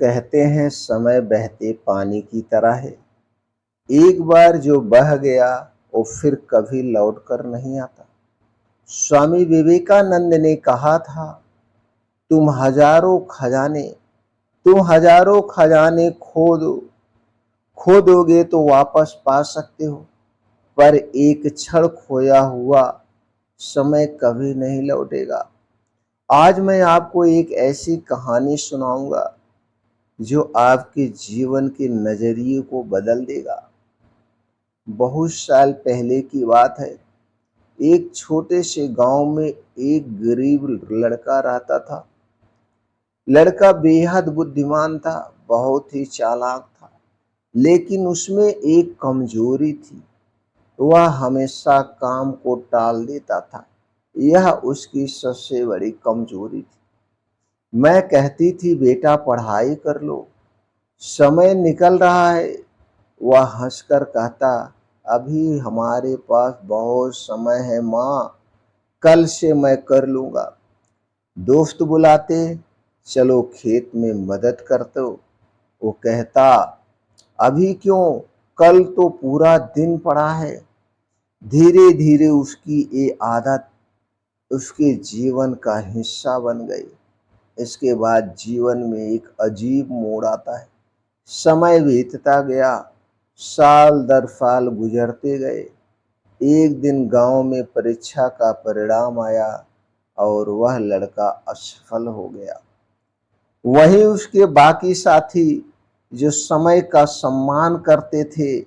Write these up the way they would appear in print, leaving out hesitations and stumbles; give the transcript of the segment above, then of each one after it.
कहते हैं समय बहते पानी की तरह है। एक बार जो बह गया वो फिर कभी लौट कर नहीं आता। स्वामी विवेकानंद ने कहा था, तुम हजारों खजाने तुम हजारों खजाने खो दोगे तो वापस पा सकते हो, पर एक क्षण खोया हुआ समय कभी नहीं लौटेगा। आज मैं आपको एक ऐसी कहानी सुनाऊंगा जो आपके जीवन के नजरिए को बदल देगा। बहुत साल पहले की बात है। एक छोटे से गांव में एक गरीब लड़का रहता था। लड़का बेहद बुद्धिमान था, बहुत ही चालाक था, लेकिन उसमें एक कमजोरी थी। वह हमेशा काम को टाल देता था। यह उसकी सबसे बड़ी कमजोरी थी। मैं कहती थी, बेटा पढ़ाई कर लो, समय निकल रहा है। वह हंसकर कहता, अभी हमारे पास बहुत समय है माँ, कल से मैं कर लूंगा। दोस्त बुलाते, चलो खेत में मदद कर दो। वो कहता, अभी क्यों, कल तो पूरा दिन पड़ा है। धीरे धीरे उसकी ये आदत उसके जीवन का हिस्सा बन गई। इसके बाद जीवन में एक अजीब मोड़ आता है। समय बीतता गया, साल दर साल गुजरते गए। एक दिन गांव में परीक्षा का परिणाम आया और वह लड़का असफल हो गया। वहीं उसके बाकी साथी जो समय का सम्मान करते थे,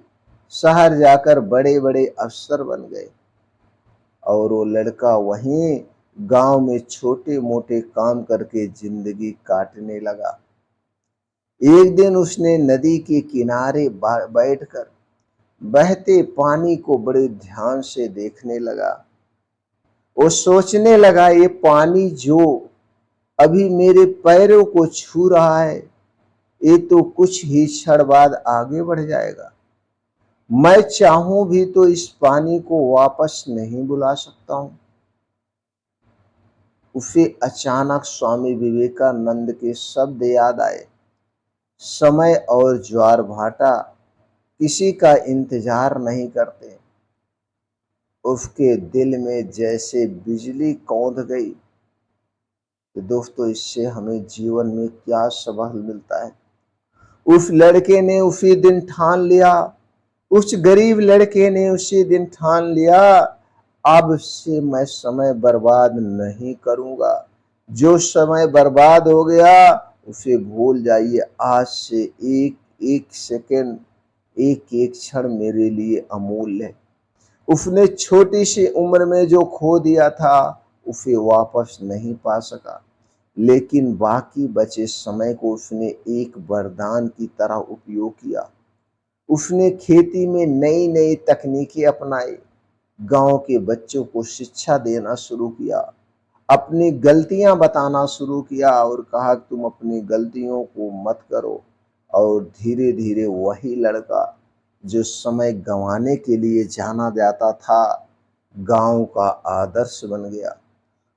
शहर जाकर बड़े बड़े अफसर बन गए और वो लड़का वहीं गांव में छोटे मोटे काम करके जिंदगी काटने लगा। एक दिन उसने नदी के किनारे बैठकर बहते पानी को बड़े ध्यान से देखने लगा। वो सोचने लगा, ये पानी जो अभी मेरे पैरों को छू रहा है, ये तो कुछ ही क्षण बाद आगे बढ़ जाएगा। मैं चाहूं भी तो इस पानी को वापस नहीं बुला सकता हूं। उसे अचानक स्वामी विवेकानंद के शब्द याद आए, समय और ज्वार भाटा किसी का इंतजार नहीं करते। उसके दिल में जैसे बिजली कौंध गई। तो दोस्तों, इससे हमें जीवन में क्या सबक मिलता है? उस लड़के ने उसी दिन ठान लिया, उस गरीब लड़के ने उसी दिन ठान लिया, अब से मैं समय बर्बाद नहीं करूंगा। जो समय बर्बाद हो गया उसे भूल जाइए। आज से एक एक सेकंड, एक एक क्षण मेरे लिए अमूल्य है। उसने छोटी सी उम्र में जो खो दिया था उसे वापस नहीं पा सका, लेकिन बाकी बचे समय को उसने एक वरदान की तरह उपयोग किया। उसने खेती में नई नई तकनीकें अपनाई, गांव के बच्चों को शिक्षा देना शुरू किया, अपनी गलतियां बताना शुरू किया और कहा तुम अपनी गलतियों को मत करो। और धीरे धीरे वही लड़का जो समय गंवाने के लिए जाना जाता था, गांव का आदर्श बन गया।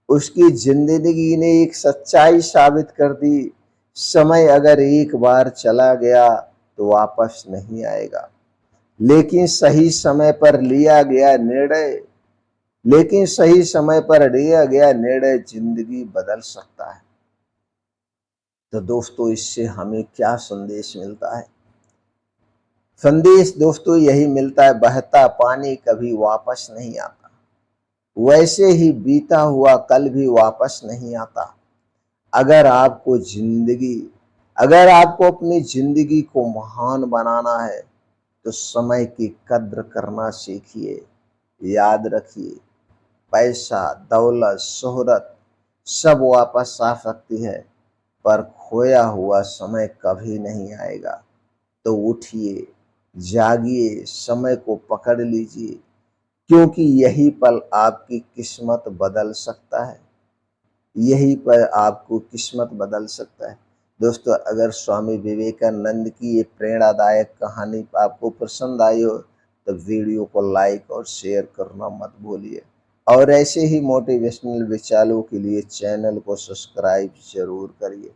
उसकी जिंदगी ने एक सच्चाई साबित कर दी, समय अगर एक बार चला गया तो वापस नहीं आएगा, लेकिन सही समय पर लिया गया निर्णय जिंदगी बदल सकता है। तो दोस्तों, इससे हमें क्या संदेश मिलता है? संदेश दोस्तों यही मिलता है, बहता पानी कभी वापस नहीं आता, वैसे ही बीता हुआ कल भी वापस नहीं आता। अगर आपको अपनी जिंदगी को महान बनाना है तो समय की कद्र करना सीखिए। याद रखिए, पैसा, दौलत, शोहरत सब वापस आ सकती है, पर खोया हुआ समय कभी नहीं आएगा। तो उठिए, जागिए, समय को पकड़ लीजिए, क्योंकि यही पल आपकी किस्मत बदल सकता है। यही पर आपको किस्मत बदल सकता है। दोस्तों, अगर स्वामी विवेकानंद की ये प्रेरणादायक कहानी आपको पसंद आई हो तो वीडियो को लाइक और शेयर करना मत भूलिए, और ऐसे ही मोटिवेशनल विचारों के लिए चैनल को सब्सक्राइब जरूर करिए।